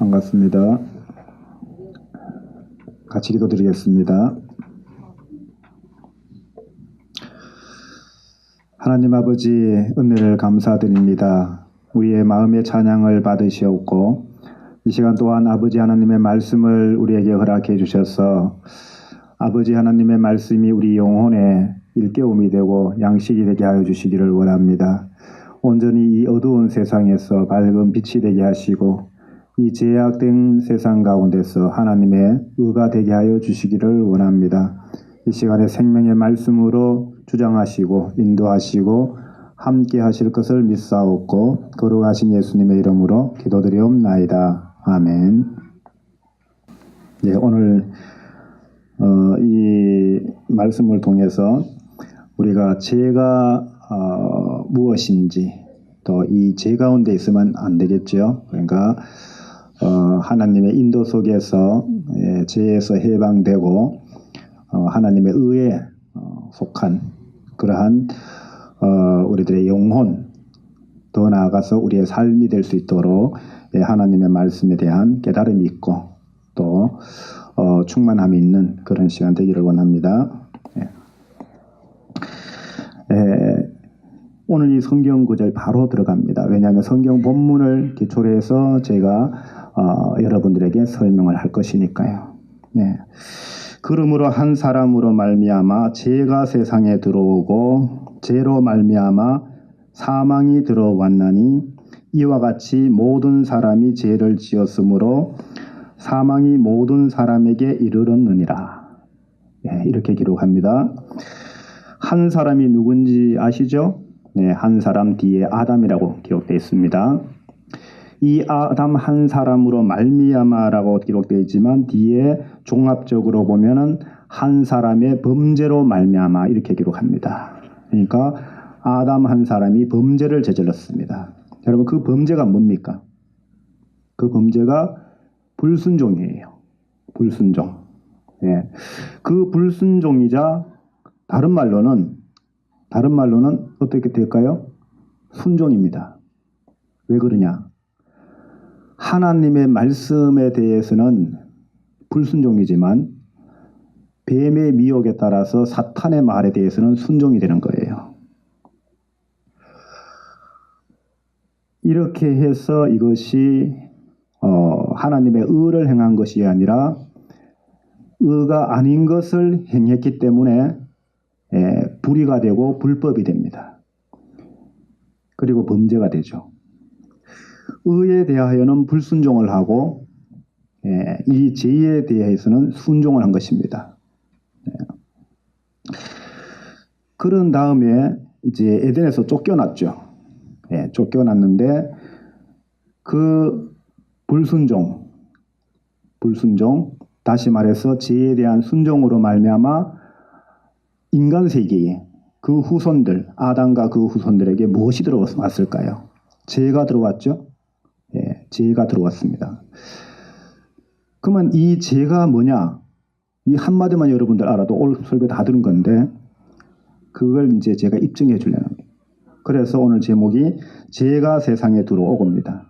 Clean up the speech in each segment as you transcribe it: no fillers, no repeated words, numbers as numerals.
반갑습니다. 같이 기도드리겠습니다. 하나님 아버지, 은혜를 감사드립니다. 우리의 마음의 찬양을 받으시옵고 이 시간 또한 아버지 하나님의 말씀을 우리에게 허락해 주셔서 아버지 하나님의 말씀이 우리 영혼에 일깨움이 되고 양식이 되게 하여 주시기를 원합니다. 온전히 이 어두운 세상에서 밝은 빛이 되게 하시고 이 제약된 세상 가운데서 하나님의 의가 되게 하여 주시기를 원합니다. 이 시간에 생명의 말씀으로 주장하시고 인도하시고 함께 하실 것을 믿사옵고 거룩하신 예수님의 이름으로 기도드리옵나이다. 아멘. 예, 오늘 이 말씀을 통해서 우리가 죄가 무엇인지 또 이 죄 가운데 있으면 안 되겠죠. 그러니까 하나님의 인도 속에서 죄에서 해방되고 하나님의 의에 속한 그러한 우리들의 영혼, 더 나아가서 우리의 삶이 될 수 있도록 하나님의 말씀에 대한 깨달음이 있고 또 충만함이 있는 그런 시간 되기를 원합니다. 오늘 이 성경 구절 바로 들어갑니다. 왜냐하면 성경 본문을 기초로 해서 제가 여러분들에게 설명을 할 것이니까요. 네. 그러므로 한 사람으로 말미암아 죄가 세상에 들어오고 죄로 말미암아 사망이 들어왔나니 이와 같이 모든 사람이 죄를 지었으므로 사망이 모든 사람에게 이르렀느니라. 네, 이렇게 기록합니다. 한 사람이 누군지 아시죠? 네, 한 사람 뒤에 아담이라고 기록되어 있습니다. 이 아담 한 사람으로 말미암아라고 기록되어 있지만 뒤에 종합적으로 보면은 한 사람의 범죄로 말미암아 이렇게 기록합니다. 그러니까 아담 한 사람이 범죄를 저질렀습니다. 여러분, 그 범죄가 뭡니까? 그 범죄가 불순종이에요. 불순종. 예. 그 불순종이자 다른 말로는 어떻게 될까요? 순종입니다. 왜 그러냐? 하나님의 말씀에 대해서는 불순종이지만 뱀의 미혹에 따라서 사탄의 말에 대해서는 순종이 되는 거예요. 이렇게 해서 이것이 하나님의 의를 행한 것이 아니라 의가 아닌 것을 행했기 때문에 불의가 되고 불법이 됩니다. 그리고 범죄가 되죠. 의에 대하여는 불순종을 하고 이 죄에 대해서는 순종을 한 것입니다. 그런 다음에 이제 에덴에서 쫓겨났죠. 쫓겨났는데 그 불순종, 다시 말해서 죄에 대한 순종으로 말미암아 인간 세계에 그 후손들, 아담과 그 후손들에게 무엇이 들어왔을까요? 죄가 들어왔죠. 죄가 들어왔습니다. 그러면 이 죄가 뭐냐? 이 한마디만 여러분들 알아도 오늘 설교 다 들은 건데 그걸 이제 제가 입증해 주려는 거예요. 그래서 오늘 제목이 죄가 세상에 들어오고입니다.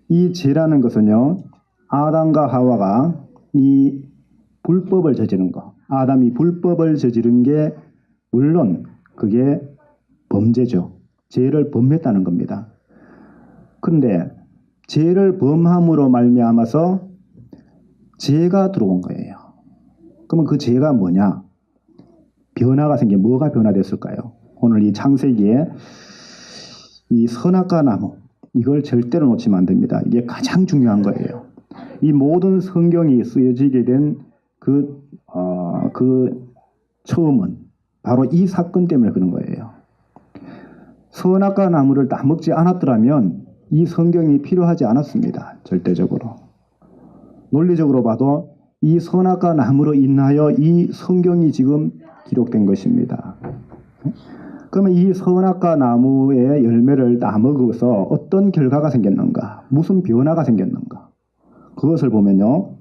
이 죄라는 것은요, 아담과 하와가 이 불법을 저지른 거, 아담이 불법을 저지른 게 물론 그게 범죄죠. 죄를 범했다는 겁니다. 그런데 죄를 범함으로 말미암아서 죄가 들어온 거예요. 그러면 그 죄가 뭐냐? 변화가 생겨. 뭐가 변화됐을까요? 오늘 이 창세기에 이 선악과 나무, 이걸 절대로 놓치면 안 됩니다. 이게 가장 중요한 거예요. 이 모든 성경이 쓰여지게 된 그 처음은 바로 이 사건 때문에 그런 거예요. 선악과 나무를 따먹지 않았더라면 이 성경이 필요하지 않았습니다. 절대적으로. 논리적으로 봐도 이 선악과 나무로 인하여 이 성경이 지금 기록된 것입니다. 그러면 이 선악과 나무의 열매를 따먹어서 어떤 결과가 생겼는가? 무슨 변화가 생겼는가? 그것을 보면요.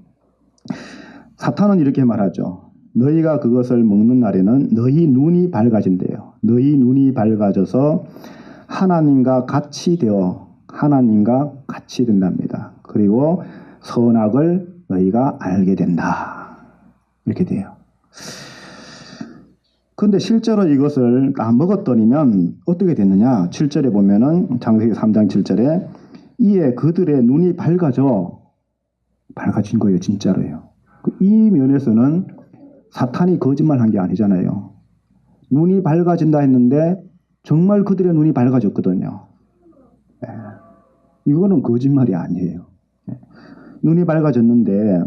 사탄은 이렇게 말하죠. 너희가 그것을 먹는 날에는 너희 눈이 밝아진대요. 너희 눈이 밝아져서 하나님과 같이 된답니다. 그리고 선악을 너희가 알게 된다. 이렇게 돼요. 근데 실제로 이것을 다 먹었더니면 어떻게 됐느냐? 7절에 보면은 창세기 3장 7절에 이에 그들의 눈이 밝아진 거예요. 진짜로요. 이 면에서는 사탄이 거짓말한 게 아니잖아요. 눈이 밝아진다 했는데 정말 그들의 눈이 밝아졌거든요. 이거는 거짓말이 아니에요. 눈이 밝아졌는데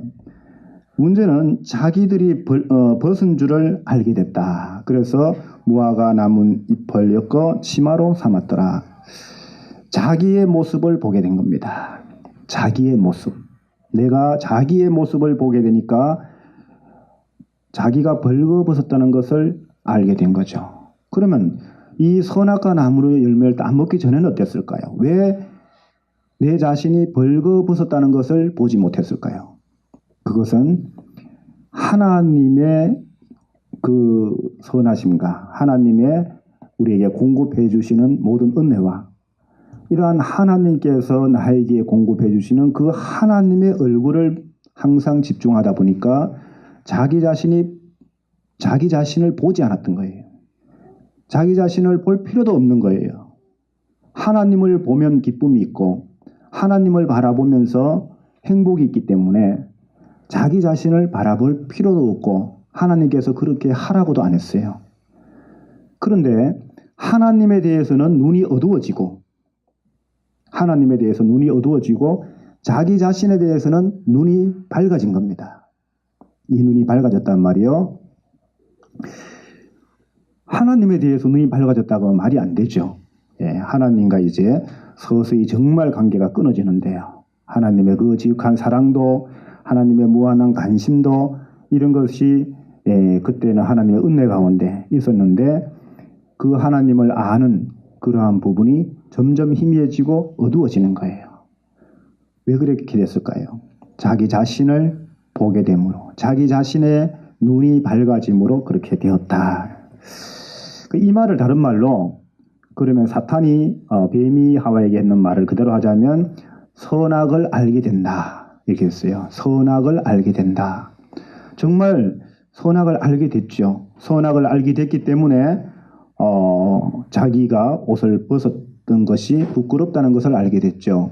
문제는 자기들이 벗은 줄을 알게 됐다. 그래서 무화과 나무 잎을 엮어 치마로 삼았더라. 자기의 모습을 보게 된 겁니다. 자기의 모습. 내가 자기의 모습을 보게 되니까 자기가 벌거벗었다는 것을 알게 된 거죠. 그러면 이 선악과 나무의 열매를 따먹기 전에는 어땠을까요? 왜 내 자신이 벌거벗었다는 것을 보지 못했을까요? 그것은 하나님의 그 선하심과 하나님의 우리에게 공급해 주시는 모든 은혜와 이러한 하나님께서 나에게 공급해 주시는 그 하나님의 얼굴을 항상 집중하다 보니까 자기 자신을 보지 않았던 거예요. 자기 자신을 볼 필요도 없는 거예요. 하나님을 보면 기쁨이 있고 하나님을 바라보면서 행복이 있기 때문에 자기 자신을 바라볼 필요도 없고 하나님께서 그렇게 하라고도 안 했어요. 그런데 하나님에 대해서는 눈이 어두워지고 자기 자신에 대해서는 눈이 밝아진 겁니다. 이 눈이 밝아졌단 말이요. 하나님에 대해서 눈이 밝아졌다고 하면 말이 안 되죠. 하나님과 이제 서서히 정말 관계가 끊어지는데요. 하나님의 그 지극한 사랑도 하나님의 무한한 관심도 이런 것이 그때는 하나님의 은혜 가운데 있었는데 그 하나님을 아는 그러한 부분이 점점 희미해지고 어두워지는 거예요. 왜 그렇게 됐을까요? 자기 자신을 보게 됨으로 자기 자신의 눈이 밝아짐으로 그렇게 되었다. 이 말을 다른 말로 그러면 사탄이 뱀이 하와에게 했는 말을 그대로 하자면 선악을 알게 된다. 이렇게 했어요. 선악을 알게 된다. 정말 선악을 알게 됐죠. 선악을 알게 됐기 때문에 자기가 옷을 벗었던 것이 부끄럽다는 것을 알게 됐죠.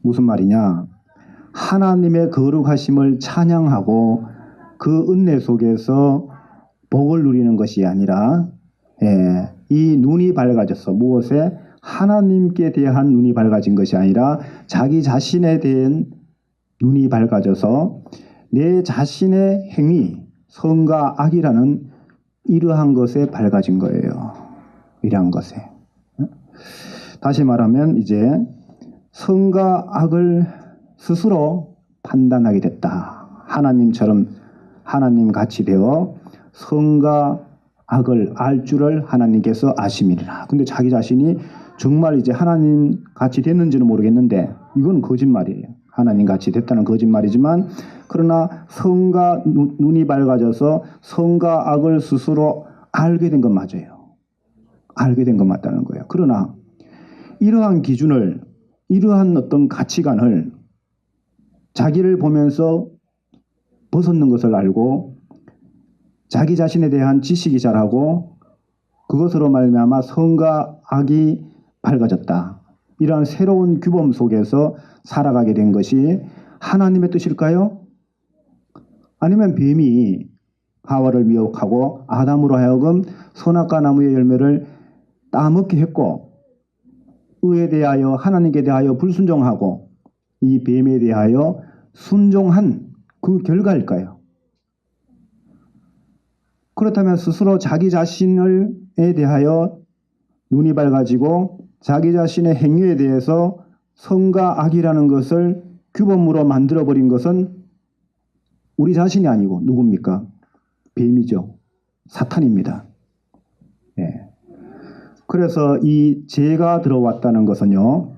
무슨 말이냐? 하나님의 거룩하심을 찬양하고 그 은혜 속에서 복을 누리는 것이 아니라 이 눈이 밝아졌어. 무엇에? 하나님께 대한 눈이 밝아진 것이 아니라 자기 자신에 대한 눈이 밝아져서 내 자신의 행위, 선과 악이라는 이러한 것에 밝아진 거예요. 이러한 것에. 다시 말하면 이제 선과 악을 스스로 판단하게 됐다. 하나님처럼 하나님 같이 되어 선과 악을 알 줄을 하나님께서 아심이라. 근데 자기 자신이 정말 이제 하나님 같이 됐는지는 모르겠는데 이건 거짓말이에요. 하나님 같이 됐다는 거짓말이지만 그러나 선과 눈이 밝아져서 선과 악을 스스로 알게 된 건 맞아요. 알게 된 건 맞다는 거예요. 그러나 이러한 기준을 이러한 어떤 가치관을 자기를 보면서 벗었는 것을 알고 자기 자신에 대한 지식이 자라고 그것으로 말미암아 선과 악이 밝아졌다. 이러한 새로운 규범 속에서 살아가게 된 것이 하나님의 뜻일까요? 아니면 뱀이 하와를 미혹하고 아담으로 하여금 선악과 나무의 열매를 따먹게 했고 의에 대하여 하나님께 대하여 불순종하고 이 뱀에 대하여 순종한 그 결과일까요? 그렇다면 스스로 자기 자신에 대하여 눈이 밝아지고 자기 자신의 행위에 대해서 선과 악이라는 것을 규범으로 만들어버린 것은 우리 자신이 아니고 누굽니까? 뱀이죠. 사탄입니다. 그래서 이 죄가 들어왔다는 것은요.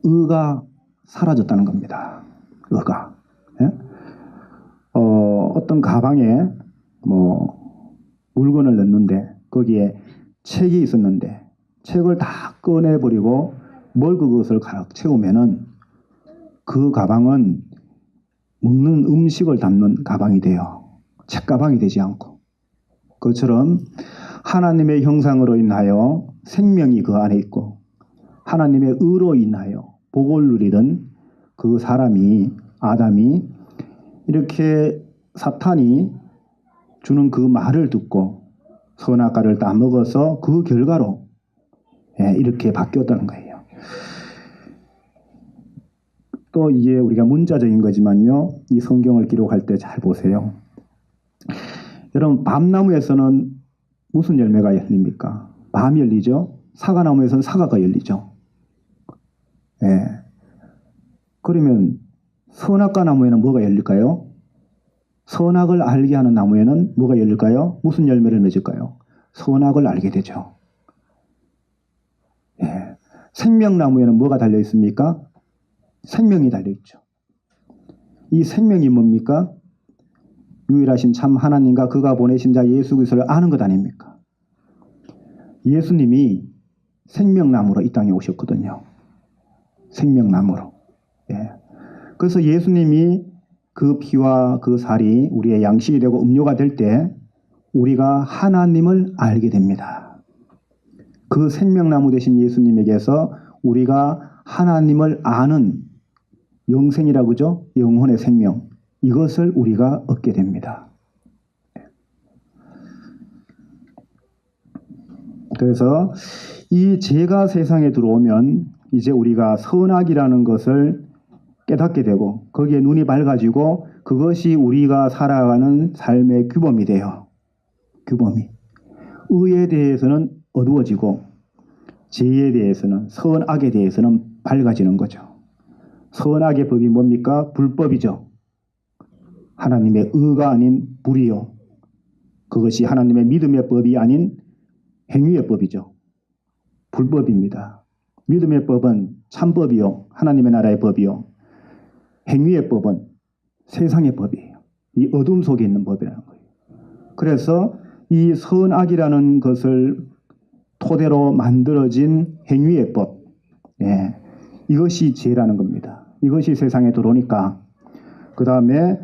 의가 사라졌다는 겁니다. 의가. 어떤 가방에 물건을 넣는데 거기에 책이 있었는데 책을 다 꺼내버리고 먹을 것을 가득 채우면은 그 가방은 먹는 음식을 담는 가방이 돼요. 책가방이 되지 않고. 그것처럼 하나님의 형상으로 인하여 생명이 그 안에 있고 하나님의 의로 인하여 복을 누리던 그 사람이 아담이 이렇게 사탄이 주는 그 말을 듣고 선악과를 따먹어서 그 결과로 이렇게 바뀌었다는 거예요. 또 이게 우리가 문자적인 거지만요. 이 성경을 기록할 때 잘 보세요. 여러분 밤나무에서는 무슨 열매가 열립니까? 밤이 열리죠. 사과나무에서는 사과가 열리죠. 그러면 선악과 나무에는 뭐가 열릴까요? 선악을 알게 하는 나무에는 뭐가 열릴까요? 무슨 열매를 맺을까요? 선악을 알게 되죠. 생명나무에는 뭐가 달려 있습니까? 생명이 달려 있죠. 이 생명이 뭡니까? 유일하신 참 하나님과 그가 보내신 자 예수 그리스도를 아는 것 아닙니까? 예수님이 생명나무로 이 땅에 오셨거든요. 생명나무로. 그래서 예수님이 그 피와 그 살이 우리의 양식이 되고 음료가 될 때 우리가 하나님을 알게 됩니다. 그 생명나무 되신 예수님에게서 우리가 하나님을 아는 영생이라고 그러죠? 영혼의 생명. 이것을 우리가 얻게 됩니다. 그래서 이 죄가 세상에 들어오면 이제 우리가 선악이라는 것을 깨닫게 되고 거기에 눈이 밝아지고 그것이 우리가 살아가는 삶의 규범이 돼요. 규범이. 의에 대해서는 어두워지고 죄에 대해서는 선악에 대해서는 밝아지는 거죠. 선악의 법이 뭡니까? 불법이죠. 하나님의 의가 아닌 불이요. 그것이 하나님의 믿음의 법이 아닌 행위의 법이죠. 불법입니다. 믿음의 법은 참법이요. 하나님의 나라의 법이요. 행위의 법은 세상의 법이에요. 이 어둠 속에 있는 법이라는 거예요. 그래서 이 선악이라는 것을 토대로 만들어진 행위의 법, 이것이 죄라는 겁니다. 이것이 세상에 들어오니까 그 다음에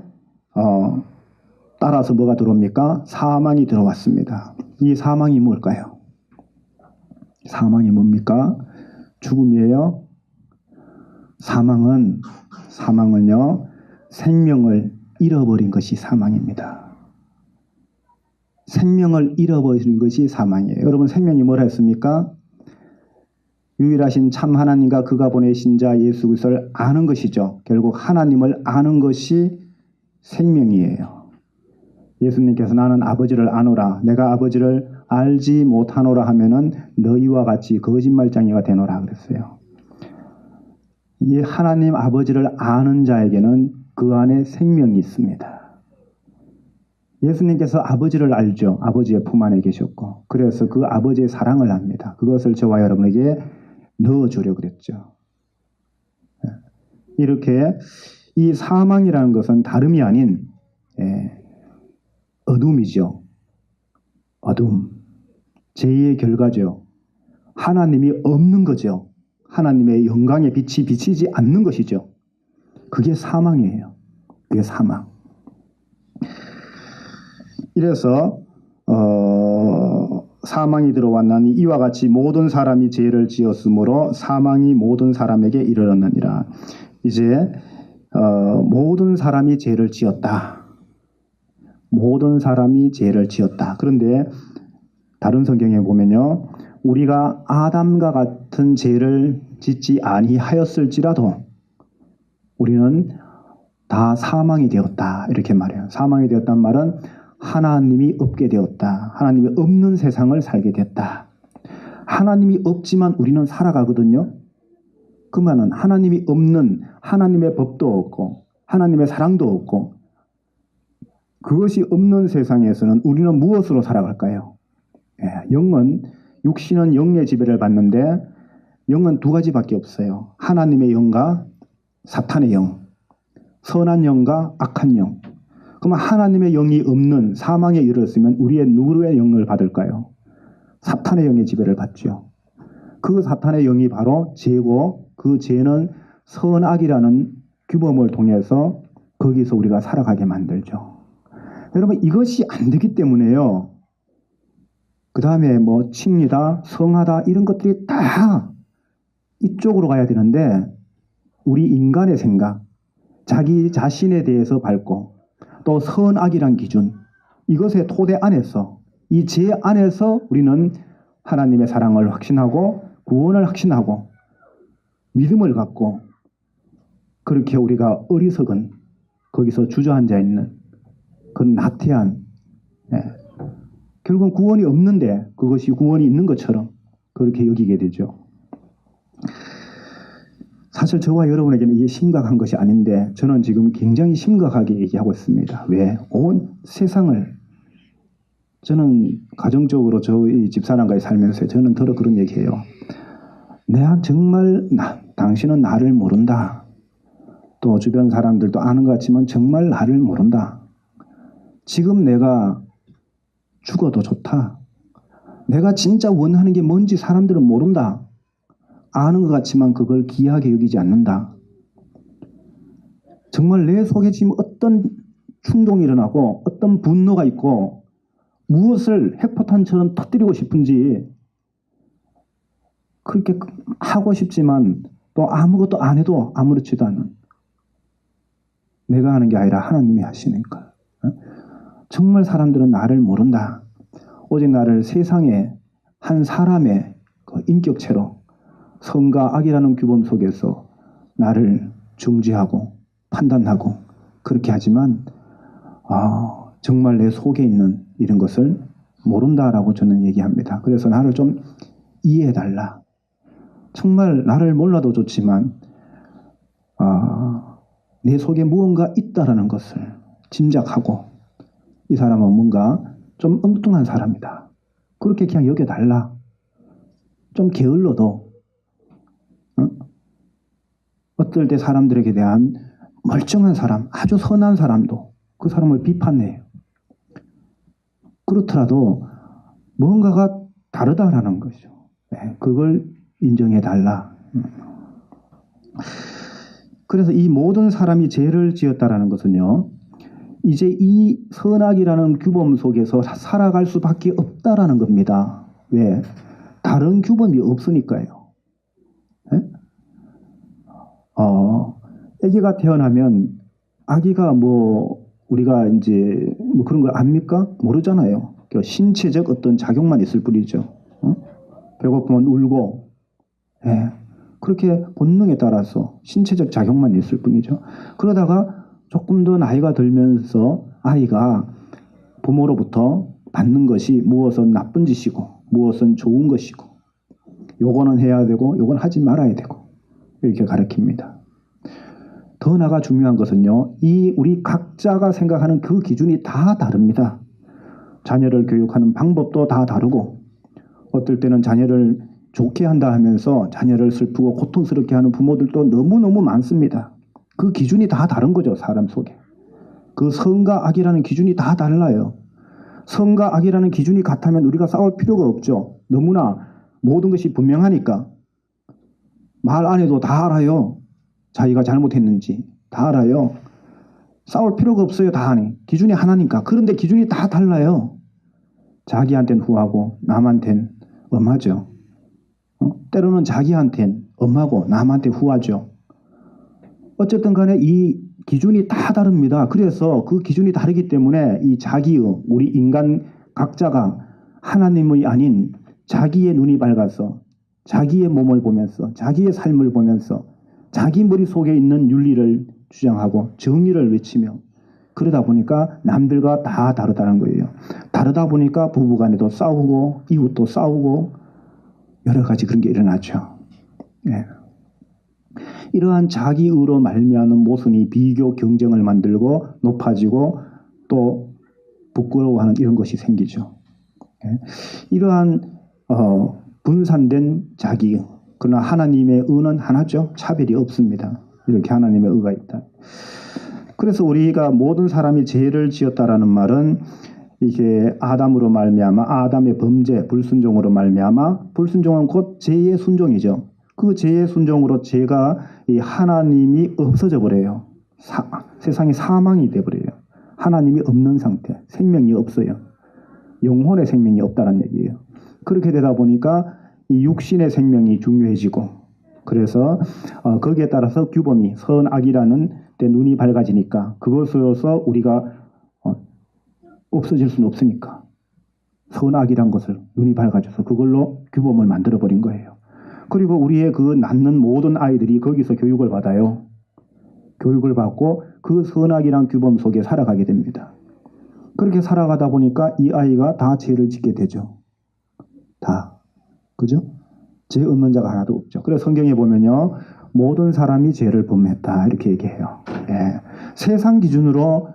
따라서 뭐가 들어옵니까? 사망이 들어왔습니다. 이 사망이 뭘까요? 사망이 뭡니까? 죽음이에요. 사망은요, 생명을 잃어버린 것이 사망입니다. 생명을 잃어버린 것이 사망이에요. 여러분 생명이 뭐라 했습니까? 유일하신 참 하나님과 그가 보내신 자 예수 그리스도를 아는 것이죠. 결국 하나님을 아는 것이 생명이에요. 예수님께서 나는 아버지를 아노라 내가 아버지를 알지 못하노라 하면은 너희와 같이 거짓말쟁이가 되노라 그랬어요. 이 하나님 아버지를 아는 자에게는 그 안에 생명이 있습니다. 예수님께서 아버지를 알죠. 아버지의 품 안에 계셨고 그래서 그 아버지의 사랑을 압니다. 그것을 저와 여러분에게 넣어주려고 그랬죠. 이렇게 이 사망이라는 것은 다름이 아닌 어둠이죠. 어둠. 죄의 결과죠. 하나님이 없는 거죠. 하나님의 영광의 빛이 비치지 않는 것이죠. 그게 사망이에요. 그게 사망. 이래서 사망이 들어왔나니 이와 같이 모든 사람이 죄를 지었으므로 사망이 모든 사람에게 이르렀느니라. 이제 모든 사람이 죄를 지었다. 모든 사람이 죄를 지었다. 그런데 다른 성경에 보면요. 우리가 아담과 같은 죄를 짓지 아니하였을지라도 우리는 다 사망이 되었다. 이렇게 말해요. 사망이 되었단 말은 하나님이 없게 되었다. 하나님이 없는 세상을 살게 됐다. 하나님이 없지만 우리는 살아가거든요. 그 말은 하나님이 없는 하나님의 법도 없고 하나님의 사랑도 없고 그것이 없는 세상에서는 우리는 무엇으로 살아갈까요? 영은 육신은 영의 지배를 받는데 영은 두 가지밖에 없어요. 하나님의 영과 사탄의 영. 선한 영과 악한 영. 그러면 하나님의 영이 없는 사망에 이르렀으면 우리의 누구의 영을 받을까요? 사탄의 영의 지배를 받죠. 그 사탄의 영이 바로 죄고 그 죄는 선악이라는 규범을 통해서 거기서 우리가 살아가게 만들죠. 여러분 이것이 안 되기 때문에요. 그 다음에 뭐 칭의다, 성하다 이런 것들이 다 이쪽으로 가야 되는데 우리 인간의 생각, 자기 자신에 대해서 밟고 또 선악이란 기준 이것의 토대 안에서 이 죄 안에서 우리는 하나님의 사랑을 확신하고 구원을 확신하고 믿음을 갖고 그렇게 우리가 어리석은 거기서 주저앉아 있는 그런 나태한 결국은 구원이 없는데 그것이 구원이 있는 것처럼 그렇게 여기게 되죠. 사실 저와 여러분에게는 이게 심각한 것이 아닌데 저는 지금 굉장히 심각하게 얘기하고 있습니다. 왜? 온 세상을 저는 가정적으로 저희 집사람과의 살면서 저는 더러 그런 얘기해요. 내가 정말 당신은 나를 모른다. 또 주변 사람들도 아는 것 같지만 정말 나를 모른다. 지금 내가 죽어도 좋다. 내가 진짜 원하는 게 뭔지 사람들은 모른다. 아는 것 같지만 그걸 귀하게 여기지 않는다. 정말 내 속에 지금 어떤 충동이 일어나고 어떤 분노가 있고 무엇을 핵포탄처럼 터뜨리고 싶은지 그렇게 하고 싶지만 또 아무것도 안 해도 아무렇지도 않은 내가 하는 게 아니라 하나님이 하시니까. 정말 사람들은 나를 모른다. 오직 나를 세상의 한 사람의 그 인격체로 선과 악이라는 규범 속에서 나를 중지하고 판단하고 그렇게 하지만 정말 내 속에 있는 이런 것을 모른다라고 저는 얘기합니다. 그래서 나를 좀 이해해달라. 정말 나를 몰라도 좋지만 내 속에 무언가 있다라는 것을 짐작하고 이 사람은 뭔가 좀 엉뚱한 사람이다. 그렇게 그냥 여겨달라. 좀 게을러도 어떨 때 사람들에게 대한 멀쩡한 사람, 아주 선한 사람도 그 사람을 비판해요. 그렇더라도 뭔가가 다르다라는 거죠. 그걸 인정해달라. 그래서 이 모든 사람이 죄를 지었다라는 것은요. 이제 이 선악이라는 규범 속에서 살아갈 수밖에 없다라는 겁니다. 왜? 다른 규범이 없으니까요. 아기가 태어나면 아기가 우리가 이제 그런 걸 압니까? 모르잖아요. 신체적 어떤 작용만 있을 뿐이죠. 배고프면 울고, 그렇게 본능에 따라서 신체적 작용만 있을 뿐이죠. 그러다가 조금 더 나이가 들면서 아이가 부모로부터 받는 것이 무엇은 나쁜 짓이고 무엇은 좋은 것이고 요거는 해야 되고 요건 하지 말아야 되고 이렇게 가르칩니다. 더 나아가 중요한 것은요. 이 우리 각자가 생각하는 그 기준이 다 다릅니다. 자녀를 교육하는 방법도 다 다르고 어떨 때는 자녀를 좋게 한다 하면서 자녀를 슬프고 고통스럽게 하는 부모들도 너무너무 많습니다. 그 기준이 다 다른 거죠. 사람 속에. 그 선과 악이라는 기준이 다 달라요. 선과 악이라는 기준이 같다면 우리가 싸울 필요가 없죠. 너무나 모든 것이 분명하니까. 말 안 해도 다 알아요. 자기가 잘못했는지 다 알아요. 싸울 필요가 없어요. 다 아니. 기준이 하나니까. 그런데 기준이 다 달라요. 자기한테는 후하고 남한테는 엄하죠. 때로는 자기한테는 엄하고 남한테 후하죠. 어쨌든 간에 이 기준이 다 다릅니다. 그래서 그 기준이 다르기 때문에 이 자기의 우리 인간 각자가 하나님의 아닌 자기의 눈이 밝아서 자기의 몸을 보면서 자기의 삶을 보면서 자기 머릿속에 있는 윤리를 주장하고 정의를 외치며 그러다 보니까 남들과 다 다르다는 거예요. 다르다 보니까 부부간에도 싸우고 이웃도 싸우고 여러 가지 그런 게 일어나죠. 이러한 자기의로 말미암은 모순이 비교 경쟁을 만들고 높아지고 또 부끄러워하는 이런 것이 생기죠. 이러한 분산된 자기 그러나 하나님의 의는 하나죠. 차별이 없습니다. 이렇게 하나님의 의가 있다. 그래서 우리가 모든 사람이 죄를 지었다라는 말은 이게 아담으로 말미암아 아담의 범죄 불순종으로 말미암아 불순종은 곧 죄의 순종이죠. 그 죄의 순종으로 죄가 이 하나님이 없어져 버려요. 세상에 사망이 돼 버려요. 하나님이 없는 상태, 생명이 없어요. 영혼의 생명이 없다는 얘기예요. 그렇게 되다 보니까 이 육신의 생명이 중요해지고, 그래서 거기에 따라서 규범이 선악이라는 데 눈이 밝아지니까 그것으로서 우리가 없어질 수는 없으니까 선악이란 것을 눈이 밝아져서 그걸로 규범을 만들어 버린 거예요. 그리고 우리의 그 낳는 모든 아이들이 거기서 교육을 받아요. 교육을 받고 그 선악이란 규범 속에 살아가게 됩니다. 그렇게 살아가다 보니까 이 아이가 다 죄를 짓게 되죠. 다. 그죠? 죄 없는 자가 하나도 없죠. 그래서 성경에 보면요, 모든 사람이 죄를 범했다 이렇게 얘기해요. 예. 세상 기준으로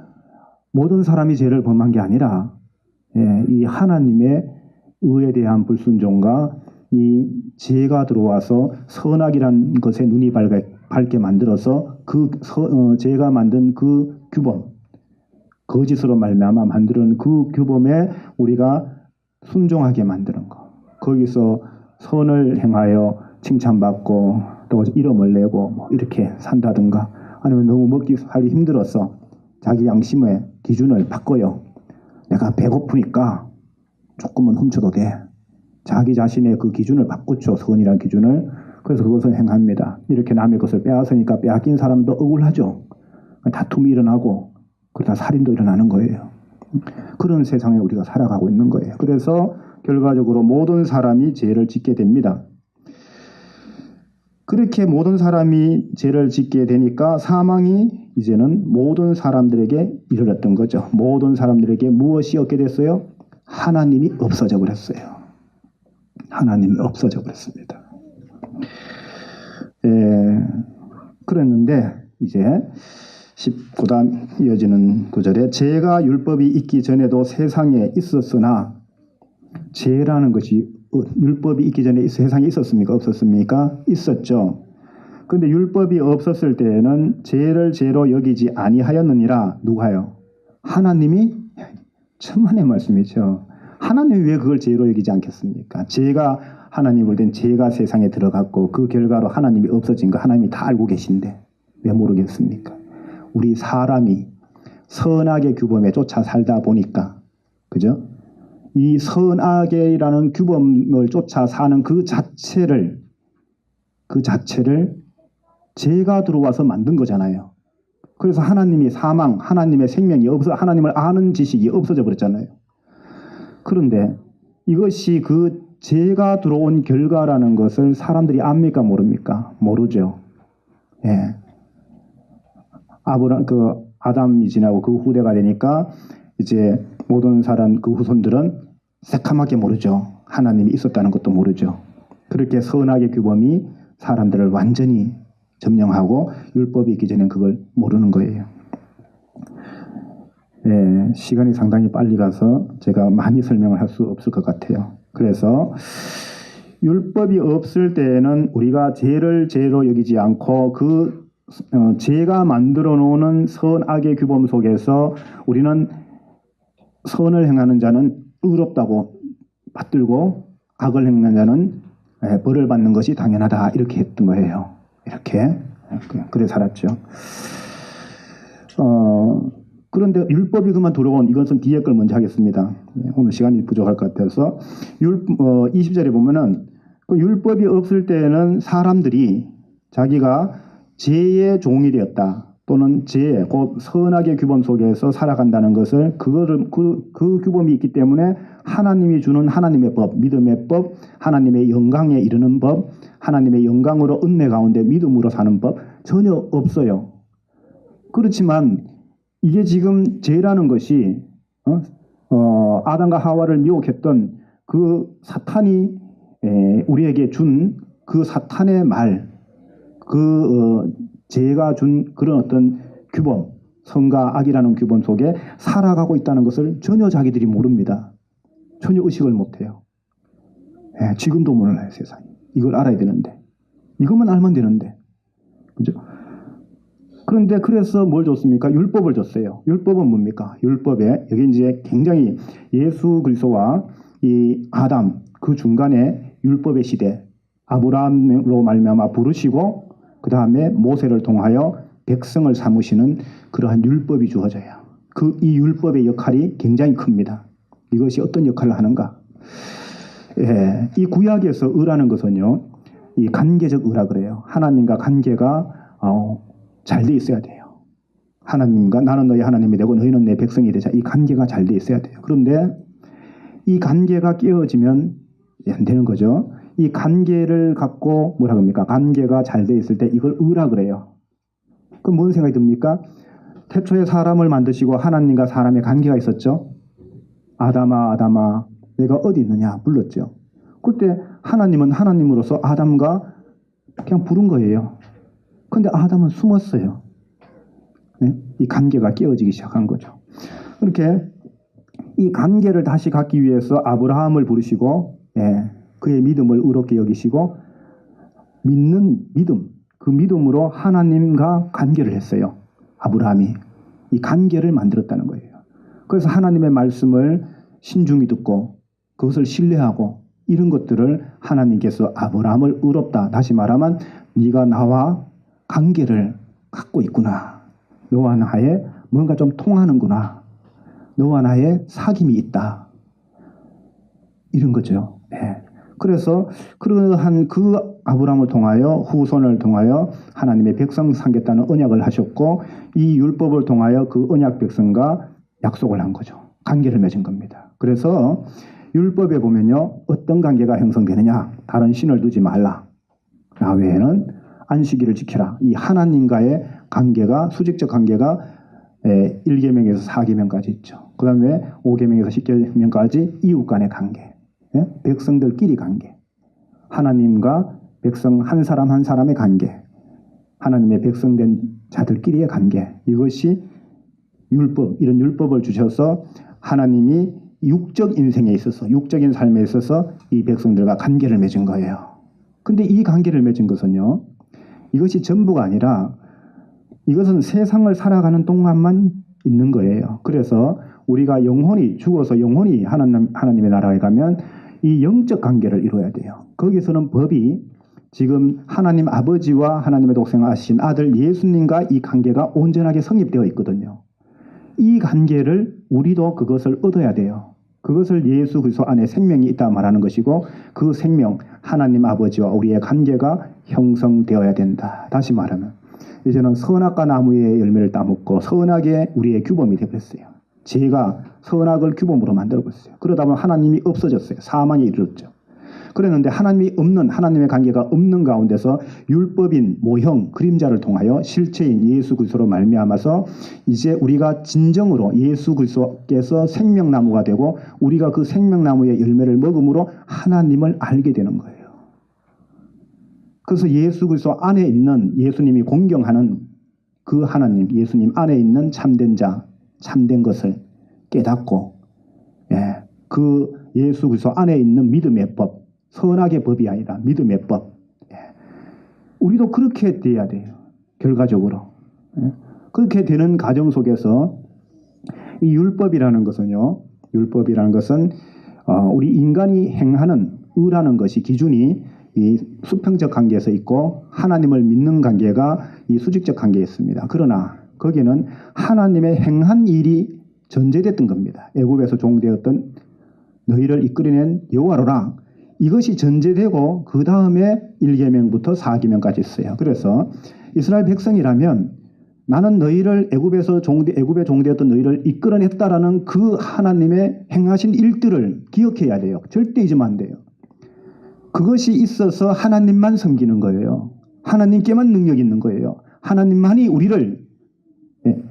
모든 사람이 죄를 범한 게 아니라, 예, 이 하나님의 의에 대한 불순종과 이 죄가 들어와서 선악이란 것에 눈이 밝게 만들어서 그 죄가 만든 그 규범, 거짓으로 말미암아 만드는 그 규범에 우리가 순종하게 만드는 거. 거기서 선을 행하여 칭찬받고 또 이름을 내고 뭐 이렇게 산다든가, 아니면 너무 먹기 살기 힘들어서 자기 양심의 기준을 바꿔요. 내가 배고프니까 조금은 훔쳐도 돼. 자기 자신의 그 기준을 바꾸죠. 선이라는 기준을. 그래서 그것을 행합니다. 이렇게 남의 것을 빼앗으니까 빼앗긴 사람도 억울하죠. 다툼이 일어나고 그러다 살인도 일어나는 거예요. 그런 세상에 우리가 살아가고 있는 거예요. 그래서 결과적으로 모든 사람이 죄를 짓게 됩니다. 그렇게 모든 사람이 죄를 짓게 되니까 사망이 이제는 모든 사람들에게 이르렀던 거죠. 모든 사람들에게 무엇이 없게 됐어요? 하나님이 없어져 버렸어요. 하나님이 없어져 버렸습니다. 그랬는데 이제 19단 이어지는 구절에 죄가 율법이 있기 전에도 세상에 있었으나, 죄라는 것이 율법이 있기 전에 세상에 있었습니까? 없었습니까? 있었죠. 그런데 율법이 없었을 때에는 죄를 죄로 여기지 아니하였느니라. 누가요? 하나님이. 천만의 말씀이죠. 하나님이 왜 그걸 죄로 여기지 않겠습니까? 죄가, 하나님 볼 땐 죄가 세상에 들어갔고 그 결과로 하나님이 없어진 거 하나님이 다 알고 계신데 왜 모르겠습니까? 우리 사람이 선악의 규범에 쫓아 살다 보니까, 그죠? 이 선악이라는 규범을 쫓아 사는 그 자체를 죄가 들어와서 만든 거잖아요. 그래서 하나님이 사망, 하나님의 생명이 없어, 하나님을 아는 지식이 없어져 버렸잖아요. 그런데 이것이 그 죄가 들어온 결과라는 것을 사람들이 압니까 모릅니까? 모르죠. 예. 아담이 지나고 그 후대가 되니까 이제 모든 사람 그 후손들은 새카맣게 모르죠. 하나님이 있었다는 것도 모르죠. 그렇게 선악의 규범이 사람들을 완전히 점령하고 율법이 있기 전엔 그걸 모르는 거예요. 예, 시간이 상당히 빨리 가서 제가 많이 설명을 할 수 없을 것 같아요. 그래서 율법이 없을 때에는 우리가 죄를 죄로 여기지 않고 죄가 만들어 놓는 선악의 규범 속에서 우리는 선을 행하는 자는 의롭다고 받들고 악을 행하는 자는 벌을 받는 것이 당연하다 이렇게 했던 거예요. 이렇게 그래 살았죠. 그런데 율법이 그만 들어온, 이것은 뒤에 걸 먼저 하겠습니다. 오늘 시간이 부족할 것 같아서 20절에 보면은 그 율법이 없을 때는 사람들이 자기가 죄의 종이 되었다, 또는 죄, 곧 선악의 규범 속에서 살아간다는 것을, 그 규범이 있기 때문에 하나님이 주는 하나님의 법, 믿음의 법, 하나님의 영광에 이르는 법, 하나님의 영광으로 은혜 가운데 믿음으로 사는 법 전혀 없어요. 그렇지만 이게 지금 죄라는 것이 아담과 하와를 미혹했던 그 사탄이 우리에게 준 그 사탄의 말, 죄가 준 그런 어떤 규범, 선과 악이라는 규범 속에 살아가고 있다는 것을 전혀 자기들이 모릅니다. 전혀 의식을 못해요. 지금도 몰라요, 세상에. 이걸 알아야 되는데. 이것만 알면 되는데. 그죠? 그런데 그래서 뭘 줬습니까? 율법을 줬어요. 율법은 뭡니까? 율법에 여기 이제 굉장히 예수 그리스도와 이 아담 그 중간에 율법의 시대 아브라함으로 말미암아 부르시고 그 다음에 모세를 통하여 백성을 삼으시는 그러한 율법이 주어져요. 이 율법의 역할이 굉장히 큽니다. 이것이 어떤 역할을 하는가? 예, 이 구약에서 의라는 것은요, 이 관계적 의라 그래요. 하나님과 관계가 잘 돼 있어야 돼요. 하나님과 나는 너희 하나님이 되고 너희는 내 백성이 되자. 이 관계가 잘 돼 있어야 돼요. 그런데 이 관계가 깨어지면 안 되는 거죠. 이 관계를 갖고 뭐라 그럽니까? 관계가 잘 돼 있을 때 이걸 의라 그래요. 그럼 무슨 생각이 듭니까? 태초에 사람을 만드시고 하나님과 사람의 관계가 있었죠. 아담아 아담아 내가 어디 있느냐 불렀죠. 그때 하나님은 하나님으로서 아담과 그냥 부른 거예요. 근데 아담은 숨었어요. 네? 이 관계가 깨어지기 시작한 거죠. 그렇게 이 관계를 다시 갖기 위해서 아브라함을 부르시고 그의 믿음을 의롭게 여기시고 믿는 믿음, 그 믿음으로 하나님과 관계를 했어요. 아브라함이 이 관계를 만들었다는 거예요. 그래서 하나님의 말씀을 신중히 듣고 그것을 신뢰하고 이런 것들을 하나님께서 아브라함을 의롭다. 다시 말하면 네가 나와 관계를 갖고 있구나. 너와 나의 뭔가 좀 통하는구나. 너와 나의 사귐이 있다. 이런 거죠. 네. 그래서 그러한 그 아브라함을 통하여 후손을 통하여 하나님의 백성 삼겠다는 언약을 하셨고 이 율법을 통하여 그 언약 백성과 약속을 한 거죠. 관계를 맺은 겁니다. 그래서 율법에 보면요. 어떤 관계가 형성되느냐. 다른 신을 두지 말라. 나 외에는 안식일을 지켜라. 이 하나님과의 관계가 수직적 관계가 1계명에서 4계명까지 있죠. 그 다음에 5계명에서 10계명까지 이웃 간의 관계. 백성들끼리 관계. 하나님과 백성 한 사람 한 사람의 관계. 하나님의 백성된 자들끼리의 관계. 이것이 율법, 이런 율법을 주셔서 하나님이 육적 인생에 있어서 육적인 삶에 있어서 이 백성들과 관계를 맺은 거예요. 근데 이 관계를 맺은 것은요. 이것이 전부가 아니라 이것은 세상을 살아가는 동안만 있는 거예요. 그래서 우리가 영혼이 죽어서 영혼이 하나님의 나라에 가면 이 영적 관계를 이루어야 돼요. 거기서는 법이 지금 하나님 아버지와 하나님의 독생하신 아들 예수님과 이 관계가 온전하게 성립되어 있거든요. 이 관계를 우리도 그것을 얻어야 돼요. 그것을 예수 그리스도 안에 생명이 있다 말하는 것이고 그 생명 하나님 아버지와 우리의 관계가 형성되어야 된다. 다시 말하면 이제는 선악과 나무의 열매를 따먹고 선악의 우리의 규범이 되어버렸어요. 죄가 선악을 규범으로 만들어버렸어요. 그러다 보면 하나님이 없어졌어요. 사망에 이르렀죠. 그랬는데 하나님이 없는 하나님의 관계가 없는 가운데서 율법인 모형 그림자를 통하여 실체인 예수 그리스도로 말미암아서 이제 우리가 진정으로 예수 그리스도께서 생명나무가 되고 우리가 그 생명나무의 열매를 먹음으로 하나님을 알게 되는 거예요. 그래서 예수 그리스도 안에 있는 예수님이 공경하는 그 하나님 예수님 안에 있는 참된 자 참된 것을 깨닫고 그 예수 그리스도 안에 있는 믿음의 법 선악의 법이 아니라 믿음의 법. 우리도 그렇게 돼야 돼요. 결과적으로. 그렇게 되는 과정 속에서 이 율법이라는 것은요. 율법이라는 것은 우리 인간이 행하는 의라는 것이 기준이 이 수평적 관계에서 있고 하나님을 믿는 관계가 이 수직적 관계에 있습니다. 그러나 거기는 하나님의 행한 일이 전제됐던 겁니다. 애굽에서 종되었던 너희를 이끌어낸 여호와로라. 이것이 전제되고 그 다음에 1계명부터 4계명까지 있어요. 그래서 이스라엘 백성이라면 나는 너희를 애굽에 종되었던 너희를 이끌어냈다라는 그 하나님의 행하신 일들을 기억해야 돼요. 절대 잊으면 안 돼요. 그것이 있어서 하나님만 섬기는 거예요. 하나님께만 능력이 있는 거예요. 하나님만이 우리를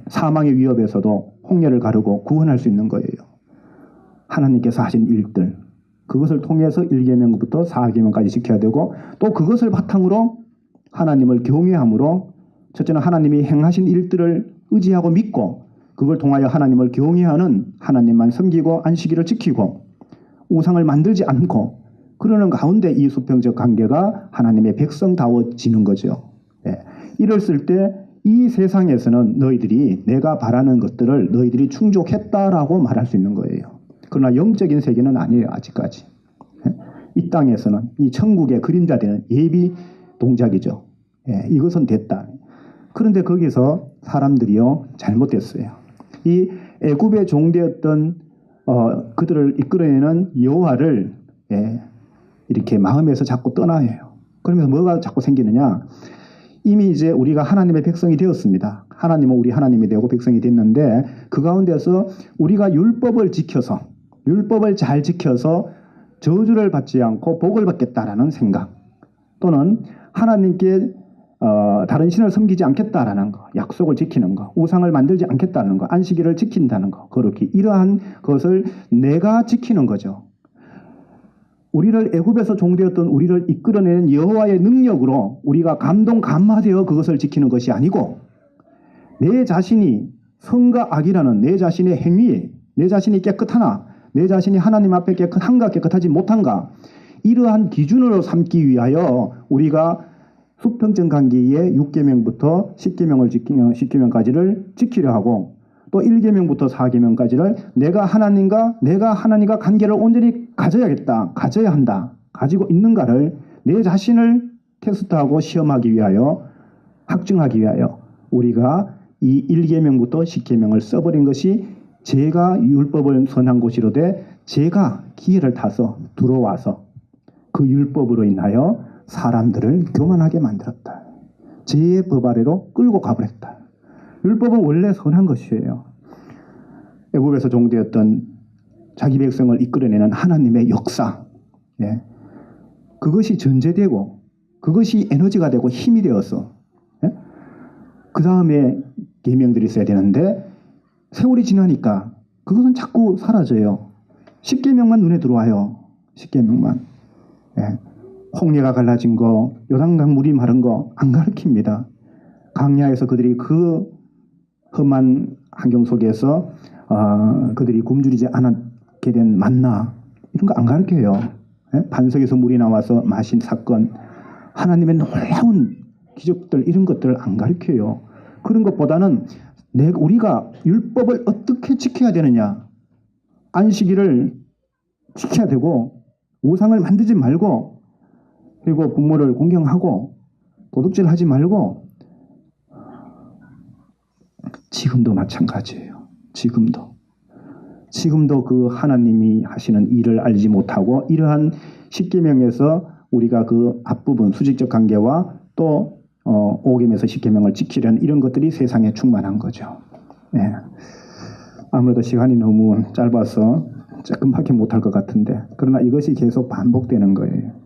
사망의 위협에서도 홍해를 가르고 구원할 수 있는 거예요. 하나님께서 하신 일들. 그것을 통해서 1계명부터 4계명까지 지켜야 되고 또 그것을 바탕으로 하나님을 경외함으로 첫째는 하나님이 행하신 일들을 의지하고 믿고 그걸 통하여 하나님을 경외하는 하나님만 섬기고 안식일을 지키고 우상을 만들지 않고 그러는 가운데 이 수평적 관계가 하나님의 백성다워지는 거죠. 이랬을 때 이 세상에서는 너희들이 내가 바라는 것들을 너희들이 충족했다라고 말할 수 있는 거예요. 그러나 영적인 세계는 아니에요. 아직까지. 이 땅에서는 이 천국의 그림자되는 예비 동작이죠. 이것은 됐다. 그런데 거기서 사람들이요 잘못됐어요. 이 애굽의 종되었던 그들을 이끌어내는 여호와를 이렇게 마음에서 자꾸 떠나요. 그러면서 뭐가 자꾸 생기느냐? 이미 이제 우리가 하나님의 백성이 되었습니다. 하나님은 우리 하나님이 되고 백성이 됐는데 그 가운데서 우리가 율법을 지켜서 율법을 잘 지켜서 저주를 받지 않고 복을 받겠다라는 생각, 또는 하나님께 다른 신을 섬기지 않겠다라는 거, 약속을 지키는 거, 우상을 만들지 않겠다는 거, 안식일을 지킨다는 거, 그렇게 이러한 것을 내가 지키는 거죠. 우리를 애굽에서 종되었던 우리를 이끌어내는 여호와의 능력으로 우리가 감동감화되어 그것을 지키는 것이 아니고, 내 자신이 선과 악이라는 내 자신의 행위에 내 자신이 깨끗하나 내 자신이 하나님 앞에 깨끗한가 깨끗하지 못한가, 이러한 기준으로 삼기 위하여 우리가 수평적 관계의 6계명부터 10계명까지를 지키려 하고, 또 1계명부터 4계명까지를 내가 하나님과 관계를 온전히 가져야 한다, 가지고 있는가를 내 자신을 테스트하고 시험하기 위하여, 확증하기 위하여 우리가 이 1계명부터 10계명을 써버린 것이 제가 율법을 선한 곳이로되 제가 기회를 타서 들어와서 그 율법으로 인하여 사람들을 교만하게 만들었다. 죄의 법 아래로 끌고 가버렸다. 율법은 원래 선한 것이에요. 애굽에서 종되었던 자기 백성을 이끌어내는 하나님의 역사, 그것이 전제되고 그것이 에너지가 되고 힘이 되어서 그 다음에 계명들이 있어야 되는데 세월이 지나니까 그것은 자꾸 사라져요. 10계명만 눈에 들어와요. 10계명만. 홍해가 갈라진 거, 요단강 물이 마른 거 안 가르칩니다. 광야에서 그들이 그 험한 환경 속에서 그들이 굶주리지 않게 된 만나, 이런 거 안 가르쳐요. 반석에서 물이 나와서 마신 사건, 하나님의 놀라운 기적들, 이런 것들을 안 가르쳐요. 그런 것보다는 우리가 율법을 어떻게 지켜야 되느냐, 안식일을 지켜야 되고 우상을 만들지 말고, 그리고 부모를 공경하고 도둑질하지 말고. 지금도 마찬가지예요. 지금도 그 하나님이 하시는 일을 알지 못하고 이러한 10계명에서 우리가 그 앞부분 수직적 관계와 또 5계명에서 10계명을 지키려는 이런 것들이 세상에 충만한 거죠. 아무래도 시간이 너무 짧아서 조금밖에 못할 것 같은데, 그러나 이것이 계속 반복되는 거예요.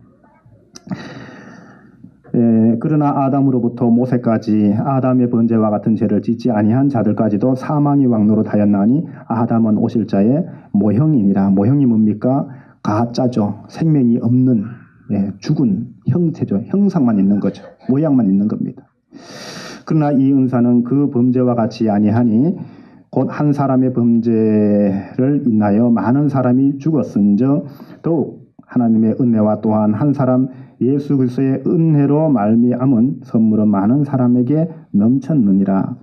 그러나 아담으로부터 모세까지 아담의 번제와 같은 죄를 짓지 아니한 자들까지도 사망이 왕노릇하였나니 아담은 오실 자의 모형이니라. 모형이 뭡니까? 가짜죠. 생명이 없는 죽은 형태죠. 형상만 있는 거죠. 모양만 있는 겁니다. 그러나 이 은사는 그 범죄와 같이 아니하니 곧 한 사람의 범죄를 인하여 많은 사람이 죽었은즉 더욱 하나님의 은혜와 또한 한 사람 예수 그리스도의 은혜로 말미암은 선물은 많은 사람에게 넘쳤느니라.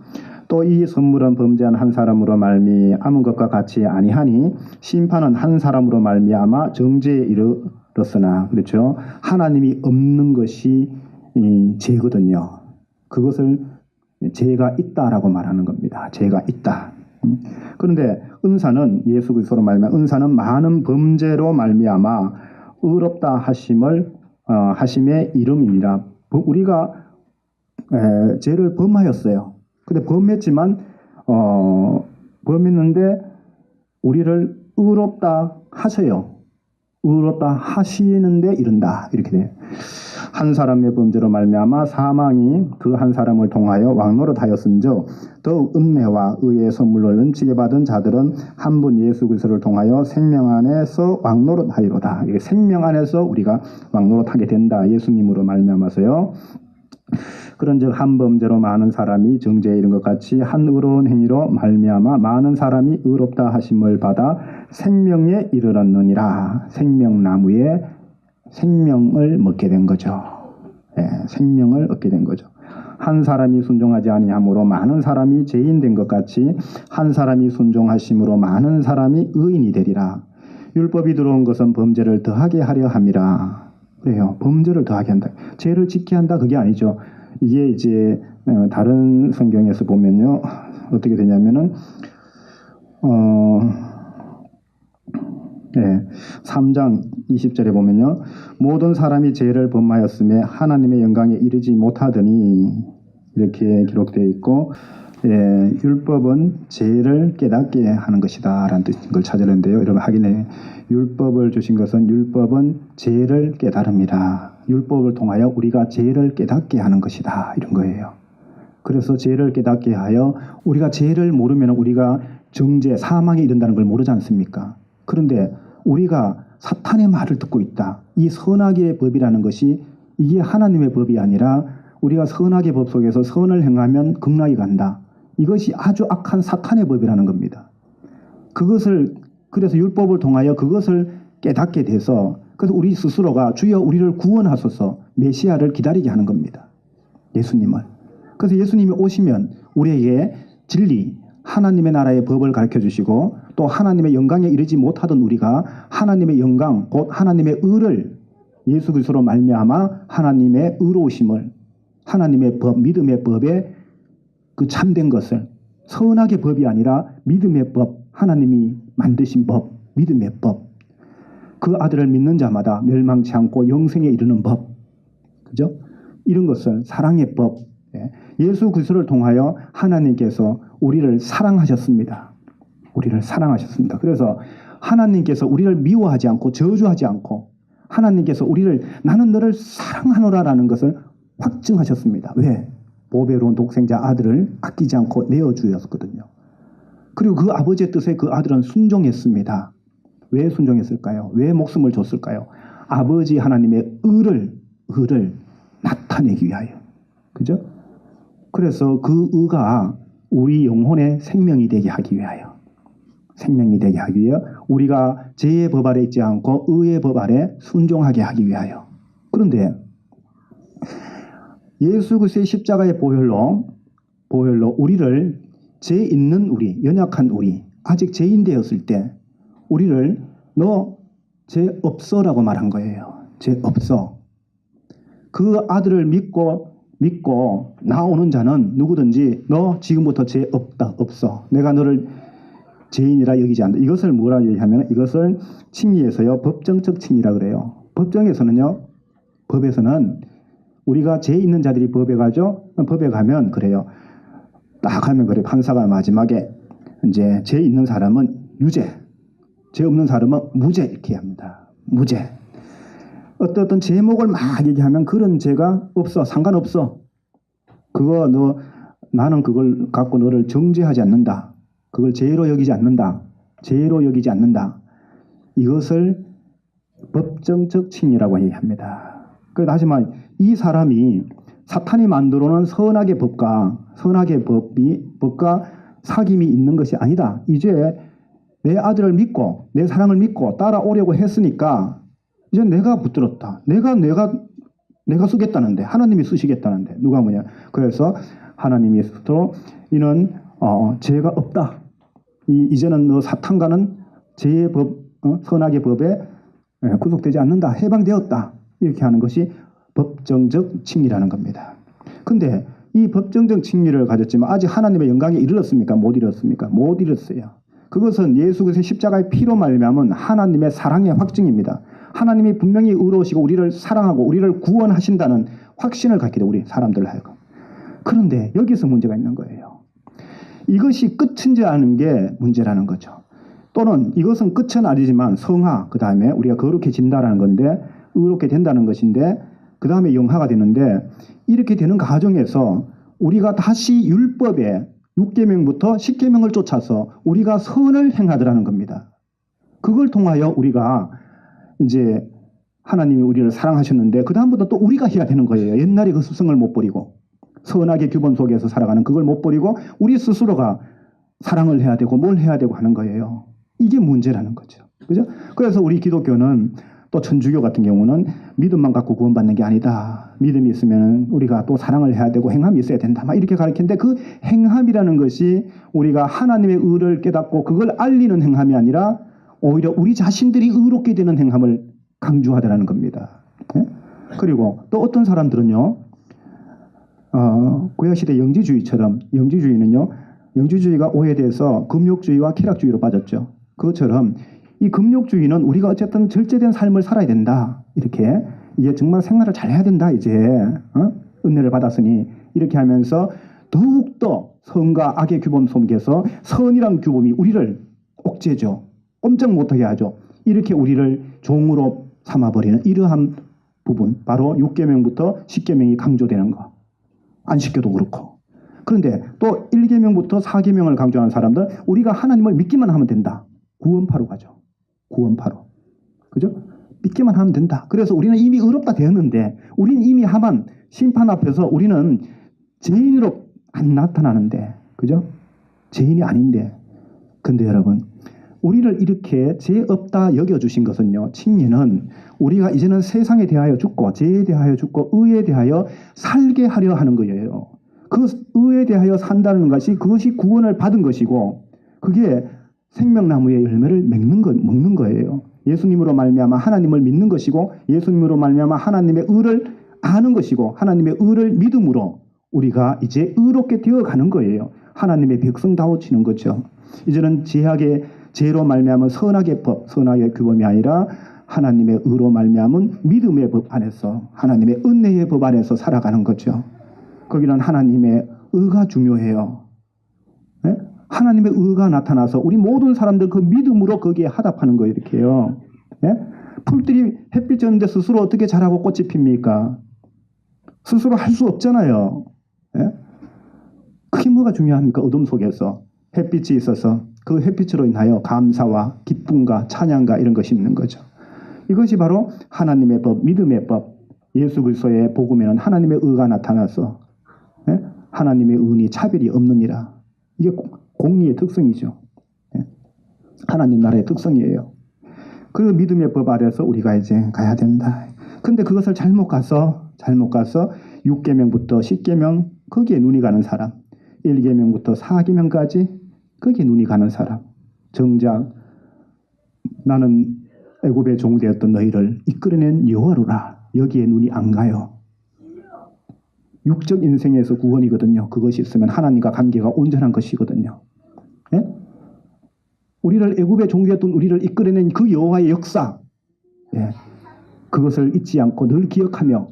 또 이 선물은 범죄한 한 사람으로 말미암은 것과 같이 아니하니 심판은 한 사람으로 말미암아 정죄에 이르렀으나, 그렇죠? 하나님이 없는 것이 죄거든요. 그것을 죄가 있다라고 말하는 겁니다. 죄가 있다. 그런데 은사는 예수 그리스도로 말미암아 은사는 많은 범죄로 말미암아 의롭다 하심의 이름이니라. 우리가 죄를 범하였어요. 근데 범했는데 우리를 의롭다 하셔요. 의롭다 하시는데 이른다, 이렇게 돼요. 한 사람의 범죄로 말미암아 사망이 그 한 사람을 통하여 왕노릇하였은즉 더욱 은혜와 의의 선물로 넘치게 받은 자들은 한 분 예수 그리스도를 통하여 생명 안에서 왕노릇하리로다. 생명 안에서 우리가 왕노릇하게 된다. 예수님으로 말미암아서요. 그런즉 한 범죄로 많은 사람이 정죄에 이른 것 같이 한 의로운 행위로 말미암아 많은 사람이 의롭다 하심을 받아 생명에 이르렀느니라. 생명나무에 생명을 먹게 된 거죠. 생명을 얻게 된 거죠. 한 사람이 순종하지 아니하므로 많은 사람이 죄인 된 것 같이 한 사람이 순종하심으로 많은 사람이 의인이 되리라. 율법이 들어온 것은 범죄를 더하게 하려 함이라. 그래요. 범죄를 더하게 한다. 죄를 짓게 한다 그게 아니죠. 이게 이제 다른 성경에서 보면요. 어떻게 되냐면은 3장 20절에 보면요. 모든 사람이 죄를 범하였음에 하나님의 영광에 이르지 못하더니 이렇게 기록되어 있고 율법은 죄를 깨닫게 하는 것이다 라는 걸 찾으는데요. 여러분 확인해. 율법을 주신 것은 율법은 죄를 깨달음이라. 율법을 통하여 우리가 죄를 깨닫게 하는 것이다 이런 거예요. 그래서 죄를 깨닫게 하여 우리가 죄를 모르면 우리가 정죄, 사망에 이른다는 걸 모르지 않습니까? 그런데 우리가 사탄의 말을 듣고 있다. 이 선악의 법이라는 것이 이게 하나님의 법이 아니라 우리가 선악의 법 속에서 선을 행하면 극락이 간다. 이것이 아주 악한 사탄의 법이라는 겁니다. 그것을 그래서 율법을 통하여 그것을 깨닫게 돼서 그래서 우리 스스로가 주여 우리를 구원하소서 메시아를 기다리게 하는 겁니다. 예수님을. 그래서 예수님이 오시면 우리에게 진리, 하나님의 나라의 법을 가르쳐 주시고 또 하나님의 영광에 이르지 못하던 우리가 하나님의 영광, 곧 하나님의 의를 예수 그리스도로 말미암아 하나님의 의로우심을 하나님의 법, 믿음의 법에 그 참된 것을 선악의 법이 아니라 믿음의 법, 하나님이 만드신 법, 믿음의 법, 그 아들을 믿는 자마다 멸망치 않고 영생에 이르는 법, 그죠? 이런 것을 사랑의 법, 예수 그리스도를 통하여 하나님께서 우리를 사랑하셨습니다. 우리를 사랑하셨습니다. 그래서 하나님께서 우리를 미워하지 않고 저주하지 않고 하나님께서 우리를 나는 너를 사랑하노라라는 것을 확증하셨습니다. 왜? 보배로운 독생자 아들을 아끼지 않고 내어주었거든요. 그리고 그 아버지의 뜻에 그 아들은 순종했습니다. 왜 순종했을까요? 왜 목숨을 줬을까요? 아버지 하나님의 의를 나타내기 위하여. 그죠? 그래서 그 의가 우리 영혼의 생명이 되게 하기 위하여. 생명이 되게 하기 위하여 우리가 죄의 법 아래 있지 않고 의의 법 아래 순종하게 하기 위하여. 그런데 예수 그리스도의 십자가의 보혈로 우리를 죄 있는 우리, 연약한 우리, 아직 죄인 되었을 때 우리를 너 죄 없어라고 말한 거예요. 죄 없어. 그 아들을 믿고 나오는 자는 누구든지 너 지금부터 죄 없다, 없어. 내가 너를 죄인이라 여기지 않는다. 이것을 뭐라 얘기하면 이것을 칭의에서요. 법정적 칭의라 그래요. 법정에서는요. 법에서는 우리가 죄 있는 자들이 법에 가죠. 법에 가면 그래요. 딱 하면 그래. 판사가 마지막에 이제 죄 있는 사람은 유죄, 죄 없는 사람은 무죄 이렇게 합니다. 무죄. 어떤 제목을 막 얘기하면 그런 죄가 없어. 상관없어. 나는 그걸 갖고 너를 정죄하지 않는다. 그걸 죄로 여기지 않는다. 죄로 여기지 않는다. 이것을 법정적 칭의라고 얘기합니다. 하지만 이 사람이 사탄이 만들어 놓은 선악의 법과 사귐이 있는 것이 아니다. 이제 내 아들을 믿고 내 사랑을 믿고 따라오려고 했으니까 이제 내가 붙들었다. 내가 쓰겠다는데 하나님이 쓰시겠다는데 누가 뭐냐. 그래서 하나님이 스스로 이는 죄가 없다. 이제는 너 사탄과는 죄의 법, 선악의 법에 구속되지 않는다. 해방되었다. 이렇게 하는 것이 법정적 칭의라는 겁니다. 근데 이 법정적 칭의를 가졌지만 아직 하나님의 영광에 이르렀습니까? 못 이르렀습니까? 못 이르렀어요. 그것은 예수 그리스도의 십자가의 피로 말미암은 하나님의 사랑의 확증입니다. 하나님이 분명히 의로우시고 우리를 사랑하고 우리를 구원하신다는 확신을 갖게 돼 우리 사람들 하여금. 그런데 여기서 문제가 있는 거예요. 이것이 끝인지 아는 게 문제라는 거죠. 또는 이것은 끝은 아니지만 성화, 그 다음에 우리가 거룩해진다라는 건데 의롭게 된다는 것인데 그 다음에 영화가 되는데 이렇게 되는 과정에서 우리가 다시 율법의 6계명부터 10계명을 쫓아서 우리가 선을 행하더라는 겁니다. 그걸 통하여 우리가 이제 하나님이 우리를 사랑하셨는데 그 다음부터 또 우리가 해야 되는 거예요. 옛날에 그 습성을 못 버리고 선악의 규범 속에서 살아가는 그걸 못 버리고 우리 스스로가 사랑을 해야 되고 뭘 해야 되고 하는 거예요. 이게 문제라는 거죠. 그죠? 그래서 우리 기독교는 또 천주교 같은 경우는 믿음만 갖고 구원받는 게 아니다. 믿음이 있으면 우리가 또 사랑을 해야 되고 행함이 있어야 된다. 막 이렇게 가르치는데 그 행함이라는 것이 우리가 하나님의 의를 깨닫고 그걸 알리는 행함이 아니라 오히려 우리 자신들이 의롭게 되는 행함을 강조하더라는 겁니다. 예? 그리고 또 어떤 사람들은요. 구약시대 영지주의처럼 영지주의가 오해돼서 금욕주의와 쾌락주의로 빠졌죠. 그것처럼 이 금욕주의는 우리가 어쨌든 절제된 삶을 살아야 된다. 이렇게 이제 정말 생활을 잘해야 된다. 이제 은혜를 받았으니 이렇게 하면서 더욱더 선과 악의 규범 속에서 선이란 규범이 우리를 옥죄죠. 꼼짝 못하게 하죠. 이렇게 우리를 종으로 삼아버리는 이러한 부분, 바로 6계명부터 10계명이 강조되는 거. 안 시켜도 그렇고. 그런데 또 1계명부터 4계명을 강조하는 사람들, 우리가 하나님을 믿기만 하면 된다. 구원파로 가죠. 구원파로. 그죠? 믿기만 하면 된다. 그래서 우리는 이미 의롭다 되었는데, 우리는 이미 하만 심판 앞에서 우리는 죄인으로 안 나타나는데, 그죠? 죄인이 아닌데. 근데 여러분, 우리를 이렇게 죄 없다 여겨주신 것은요, 칭의는 우리가 이제는 세상에 대하여 죽고, 죄에 대하여 죽고, 의에 대하여 살게 하려 하는 거예요. 그 의에 대하여 산다는 것이 그것이 구원을 받은 것이고, 그게 생명나무의 열매를 먹는 거예요. 예수님으로 말미암아 하나님을 믿는 것이고, 예수님으로 말미암아 하나님의 의를 아는 것이고, 하나님의 의를 믿음으로 우리가 이제 의롭게 되어가는 거예요. 하나님의 백성다워지는 거죠. 이제는 죄로 말미암은 선악의 법, 선악의 규범이 아니라 하나님의 의로 말미암은 믿음의 법 안에서, 하나님의 은혜의 법 안에서 살아가는 거죠. 거기는 하나님의 의가 중요해요. 네? 하나님의 의가 나타나서 우리 모든 사람들 그 믿음으로 거기에 하답하는 거예요. 이렇게요. 네? 풀들이 햇빛 쬐는데 스스로 어떻게 자라고 꽃이 핍니까? 스스로 할 수 없잖아요. 네? 그게 뭐가 중요합니까? 어둠 속에서 햇빛이 있어서 그 햇빛으로 인하여 감사와 기쁨과 찬양과 이런 것이 있는 거죠. 이것이 바로 하나님의 법, 믿음의 법, 예수 그리스도의 복음에는 하나님의 의가 나타나서 하나님의 은이 차별이 없느니라. 이게 공리의 특성이죠. 하나님 나라의 특성이에요. 그 믿음의 법 아래서 우리가 이제 가야 된다. 근데 그것을 잘못 가서 6계명부터 10계명 거기에 눈이 가는 사람, 1계명부터 4계명까지 거기에 눈이 가는 사람, 정작 나는 애굽의 종 되었던 너희를 이끌어낸 여호와로라, 여기에 눈이 안 가요. 육적 인생에서 구원이거든요. 그것이 있으면 하나님과 관계가 온전한 것이거든요. 예? 우리를 애굽의 종되었던 우리를 이끌어낸 그 여호와의 역사, 예. 그것을 잊지 않고 늘 기억하며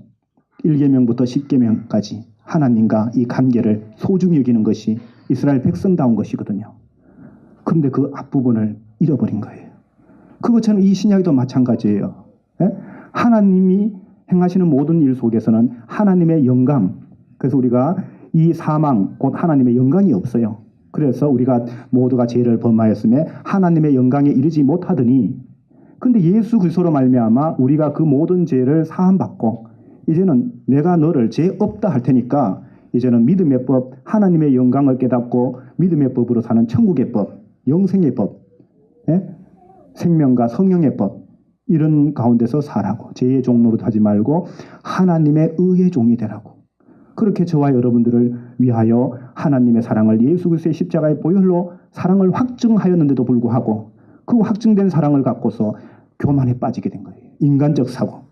1계명부터 10계명까지 하나님과 이 관계를 소중히 여기는 것이 이스라엘 백성다운 것이거든요. 그런데 그 앞부분을 잃어버린 거예요. 그것처럼 이 신약도 마찬가지예요. 예? 하나님이 행하시는 모든 일 속에서는 하나님의 영광, 그래서 우리가 이 사망, 곧 하나님의 영광이 없어요. 그래서 우리가 모두가 죄를 범하였음에 하나님의 영광에 이르지 못하더니, 근데 예수 그리스도로 말미암아 우리가 그 모든 죄를 사함받고 이제는 내가 너를 죄 없다 할 테니까 이제는 믿음의 법, 하나님의 영광을 깨닫고 믿음의 법으로 사는 천국의 법, 영생의 법, 예? 생명과 성령의 법, 이런 가운데서 살라고, 죄의 종로로 하지 말고 하나님의 의의 종이 되라고. 그렇게 저와 여러분들을 위하여 하나님의 사랑을 예수 그리스도의 십자가의 보혈로 사랑을 확증하였는데도 불구하고 그 확증된 사랑을 갖고서 교만에 빠지게 된 거예요. 인간적 사고,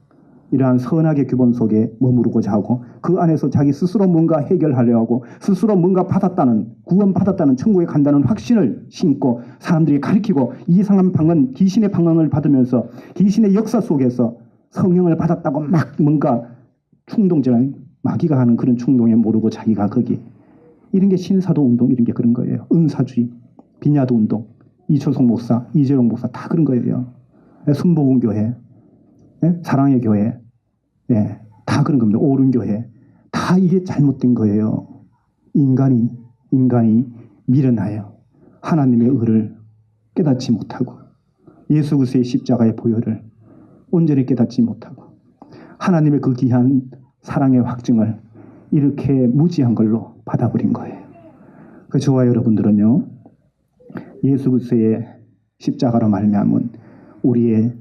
이러한 선악의 규범 속에 머무르고자 하고 그 안에서 자기 스스로 뭔가 해결하려 하고 스스로 뭔가 받았다는, 구원받았다는, 천국에 간다는 확신을 심고 사람들이 가리키고 이상한 방언, 귀신의 방언을 받으면서 귀신의 역사 속에서 성령을 받았다고 막 뭔가 충동적인 마귀가 하는 그런 충동에 모르고 자기가 거기, 이런 게 신사도 운동, 이런 게 그런 거예요. 은사주의, 빈야도 운동, 이초석 목사, 이재용 목사 다 그런 거예요. 순복음 교회, 사랑의 교회, 다 그런 겁니다. 옳은 교회, 다 이게 잘못된 거예요. 인간이 미련하여 하나님의 의를 깨닫지 못하고 예수 그리스도의 십자가의 보혈을 온전히 깨닫지 못하고 하나님의 그 귀한 사랑의 확증을 이렇게 무지한 걸로 받아버린 거예요. 그 저와 여러분들은요, 예수 그리스도의 십자가로 말미암은 우리의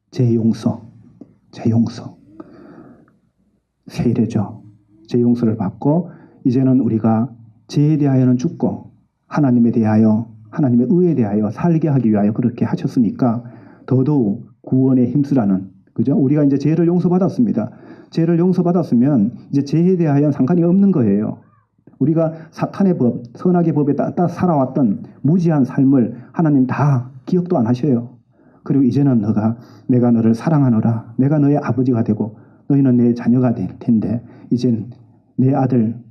죄 용서, 재용서. 세례죠. 재용서를 받고 이제는 우리가 죄에 대하여는 죽고 하나님에 대하여 하나님의 의에 대하여 살게 하기 위하여 그렇게 하셨으니까 더더욱 구원에 힘쓰라는, 그죠? 우리가 이제 죄를 용서받았습니다. 죄를 용서받았으면 이제 죄에 대하여 상관이 없는 거예요. 우리가 사탄의 법, 선악의 법에 따라 살아왔던 무지한 삶을 하나님 다 기억도 안 하셔요. 그리고 이제는 내가 너를 사랑하노라. 내가 너의 아버지가 되고 너희는 내 자녀가 될 텐데 이젠 내 아들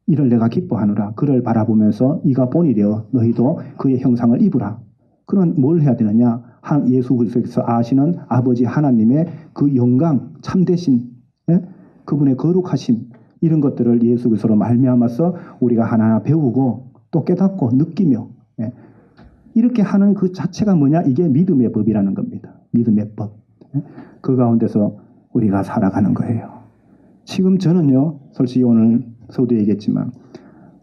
이를 내가 기뻐하노라. 그를 바라보면서 이가 본이 되어 너희도 그의 형상을 입으라. 그럼 뭘 해야 되느냐? 예수 그리스도께서 아시는 아버지 하나님의 그 영광, 참되심, 그분의 거룩하심, 이런 것들을 예수 그리스도로 말미암아서 우리가 하나하나 배우고 또 깨닫고 느끼며 이렇게 하는 그 자체가 뭐냐? 이게 믿음의 법이라는 겁니다. 믿음의 법. 그 가운데서 우리가 살아가는 거예요. 지금 저는요, 솔직히 오늘 서두에 얘기했지만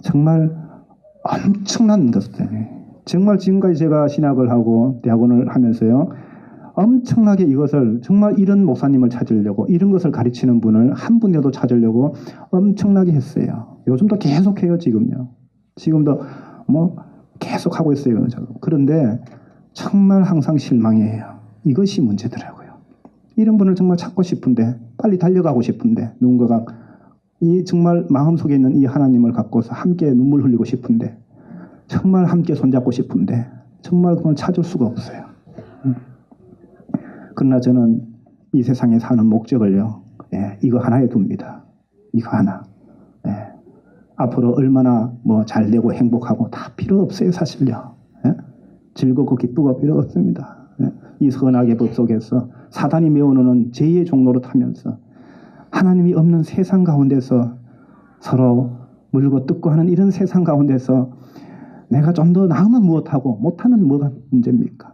정말 엄청난 것들, 정말 지금까지 제가 신학을 하고 대학원을 하면서요, 엄청나게 이것을 정말 이런 목사님을 찾으려고, 이런 것을 가르치는 분을 한 분이라도 찾으려고 엄청나게 했어요. 요즘도 계속해요. 지금도 뭐 계속 하고 있어요. 그런데 정말 항상 실망이에요. 이것이 문제더라고요. 이런 분을 정말 찾고 싶은데, 빨리 달려가고 싶은데, 누군가가 이 정말 마음속에 있는 이 하나님을 갖고서 함께 눈물 흘리고 싶은데, 정말 함께 손잡고 싶은데 정말 그건 찾을 수가 없어요. 그러나 저는 이 세상에 사는 목적을요, 이거 하나에 둡니다. 이거 하나. 앞으로 얼마나 뭐 잘되고 행복하고 다 필요 없어요. 사실요. 즐겁고 기쁘고 필요 없습니다. 이 선악의 법 속에서 사단이 메워놓는 죄의 종로로 타면서 하나님이 없는 세상 가운데서 서로 물고 뜯고 하는 이런 세상 가운데서 내가 좀 더 나으면 무엇하고 못하면 뭐가 문제입니까?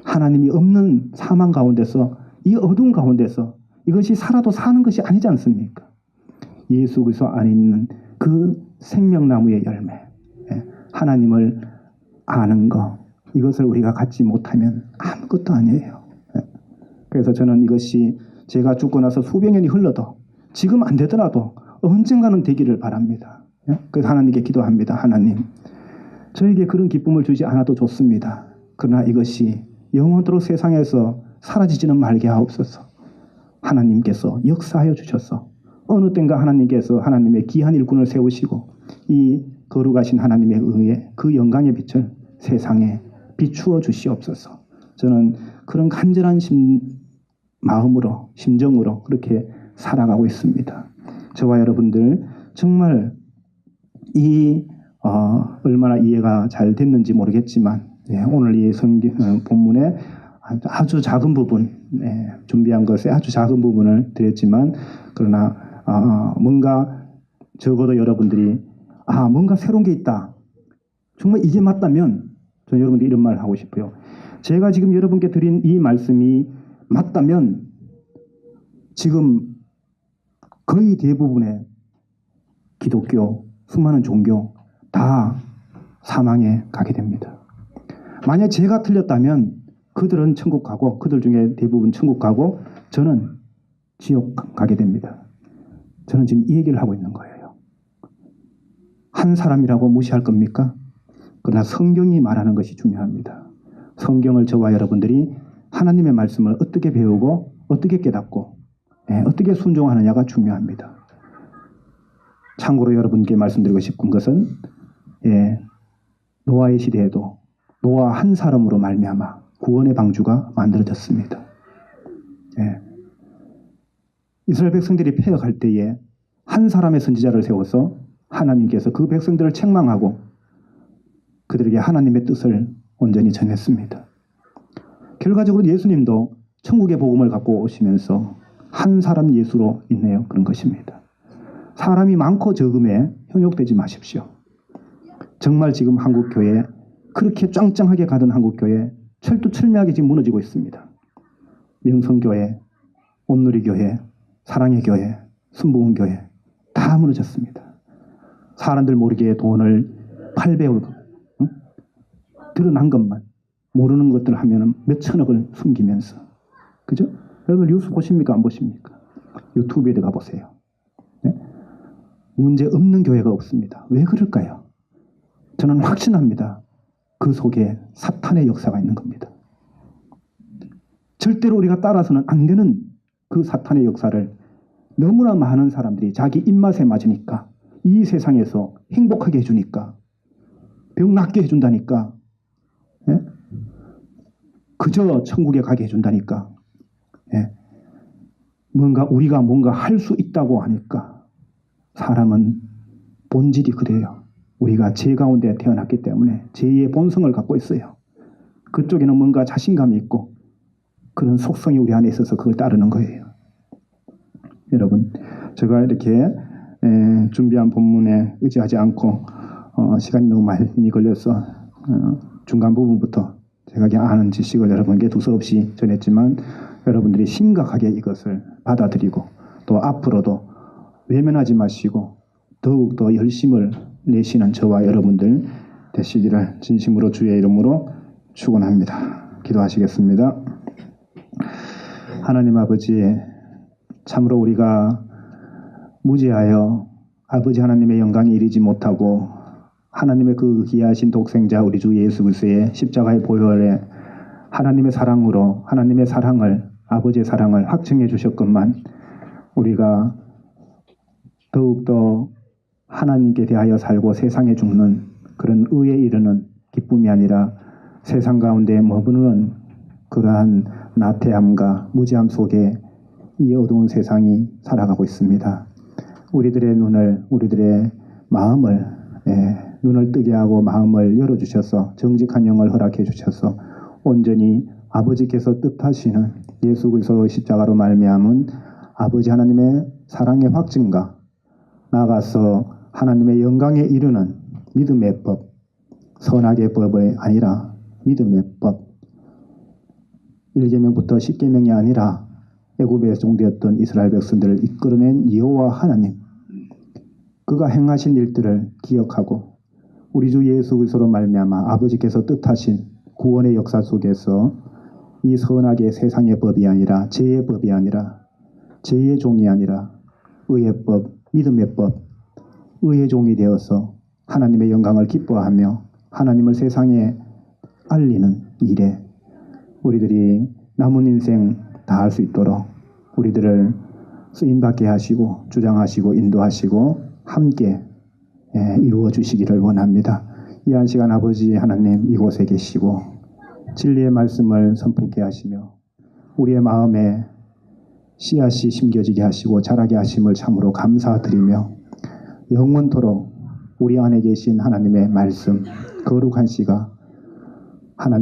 하나님이 없는 사망 가운데서, 이 어두운 가운데서 이것이 살아도 사는 것이 아니지 않습니까? 예수 그리스도 안에 있는 그 생명나무의 열매, 하나님을 아는 것, 이것을 우리가 갖지 못하면 아무것도 아니에요. 그래서 저는 이것이 제가 죽고 나서 수백 년이 흘러도 지금 안 되더라도 언젠가는 되기를 바랍니다. 그래서 하나님께 기도합니다. 하나님, 저에게 그런 기쁨을 주지 않아도 좋습니다. 그러나 이것이 영원토록 세상에서 사라지지는 말게 하옵소서. 하나님께서 역사하여 주셔서 어느 땐가 하나님께서 하나님의 귀한 일꾼을 세우시고 이 거룩하신 하나님의 의에 그 영광의 빛을 세상에 비추어 주시옵소서. 저는 그런 간절한 마음으로, 심정으로 그렇게 살아가고 있습니다. 저와 여러분들 정말 이 얼마나 이해가 잘 됐는지 모르겠지만, 오늘 이 성경 본문에 아주 작은 부분, 준비한 것에 아주 작은 부분을 드렸지만, 그러나 뭔가 적어도 여러분들이 뭔가 새로운 게 있다, 정말 이게 맞다면 저는 여러분들 이런 말을 하고 싶어요. 제가 지금 여러분께 드린 이 말씀이 맞다면 지금 거의 대부분의 기독교, 수많은 종교 다 사망에 가게 됩니다. 만약 제가 틀렸다면 그들은 천국 가고, 그들 중에 대부분 천국 가고 저는 지옥 가게 됩니다. 저는 지금 이 얘기를 하고 있는 거예요. 한 사람이라고 무시할 겁니까? 그러나 성경이 말하는 것이 중요합니다. 성경을 저와 여러분들이 하나님의 말씀을 어떻게 배우고 어떻게 깨닫고 어떻게 순종하느냐가 중요합니다. 참고로 여러분께 말씀드리고 싶은 것은 노아의 시대에도 노아 한 사람으로 말미암아 구원의 방주가 만들어졌습니다. 이스라엘 백성들이 패역할 때에 한 사람의 선지자를 세워서 하나님께서 그 백성들을 책망하고 그들에게 하나님의 뜻을 온전히 전했습니다. 결과적으로 예수님도 천국의 복음을 갖고 오시면서 한 사람 예수로 인하여 그런 것입니다. 사람이 많고 적음에 현혹되지 마십시오. 정말 지금 한국교회, 그렇게 짱짱하게 가던 한국교회 철두철미하게 지금 무너지고 있습니다. 명성교회, 온누리교회, 사랑의 교회, 순복음교회 다 무너졌습니다. 사람들 모르게 돈을 8배로 드러난 것만 모르는 것들 하면 몇 천억을 숨기면서, 그죠? 여러분 뉴스 보십니까? 안 보십니까? 유튜브에 들어가 보세요. 네? 문제 없는 교회가 없습니다. 왜 그럴까요? 저는 확신합니다. 그 속에 사탄의 역사가 있는 겁니다. 절대로 우리가 따라서는 안 되는 그 사탄의 역사를 너무나 많은 사람들이 자기 입맛에 맞으니까, 이 세상에서 행복하게 해주니까, 병 낫게 해준다니까, 예? 그저 천국에 가게 해준다니까, 예? 우리가 뭔가 할 수 있다고 하니까, 사람은 본질이 그래요. 우리가 죄 가운데 태어났기 때문에 죄의 본성을 갖고 있어요. 그쪽에는 뭔가 자신감이 있고 그런 속성이 우리 안에 있어서 그걸 따르는 거예요. 여러분, 제가 이렇게 준비한 본문에 의지하지 않고 시간이 너무 많이 걸려서 중간 부분부터 제가 그냥 아는 지식을 여러분께 두서없이 전했지만, 여러분들이 심각하게 이것을 받아들이고 또 앞으로도 외면하지 마시고 더욱더 열심을 내시는 저와 여러분들 되시기를 진심으로 주의 이름으로 축원합니다. 기도하시겠습니다. 하나님 아버지, 참으로 우리가 무지하여 아버지 하나님의 영광에 이르지 못하고 하나님의 그 귀하신 독생자 우리 주 예수 그리스도의 십자가의 보혈에 하나님의 사랑으로 하나님의 사랑을, 아버지의 사랑을 확증해 주셨건만, 우리가 더욱더 하나님께 대하여 살고 세상에 죽는 그런 의에 이르는 기쁨이 아니라 세상 가운데 머무르는 그러한 나태함과 무지함 속에 이 어두운 세상이 살아가고 있습니다. 우리들의 눈을, 우리들의 마음을 눈을 뜨게 하고 마음을 열어주셔서 정직한 영을 허락해 주셔서 온전히 아버지께서 뜻하시는 예수 그리스도의 십자가로 말미암은 아버지 하나님의 사랑의 확증과 나아가서 하나님의 영광에 이르는 믿음의 법, 선악의 법이 아니라 믿음의 법, 1계명부터 10계명이 아니라 애굽에 종되었던 이스라엘 백성들을 이끌어낸 여호와 하나님, 그가 행하신 일들을 기억하고 우리 주 예수 그리스도로 말미암아 아버지께서 뜻하신 구원의 역사 속에서 이 선악의 세상의 법이 아니라 죄의 법이 아니라 죄의 종이 아니라 의의 법, 믿음의 법, 의의 종이 되어서 하나님의 영광을 기뻐하며 하나님을 세상에 알리는 일에 우리들이 남은 인생 다 할 수 있도록 우리들을 쓰임받게 하시고 주장하시고 인도하시고 함께 이루어 주시기를 원합니다. 이 한 시간 아버지 하나님 이곳에 계시고 진리의 말씀을 선포케 하시며 우리의 마음에 씨앗이 심겨지게 하시고 자라게 하심을 참으로 감사드리며 영원토록 우리 안에 계신 하나님의 말씀, 거룩한 씨가 하나님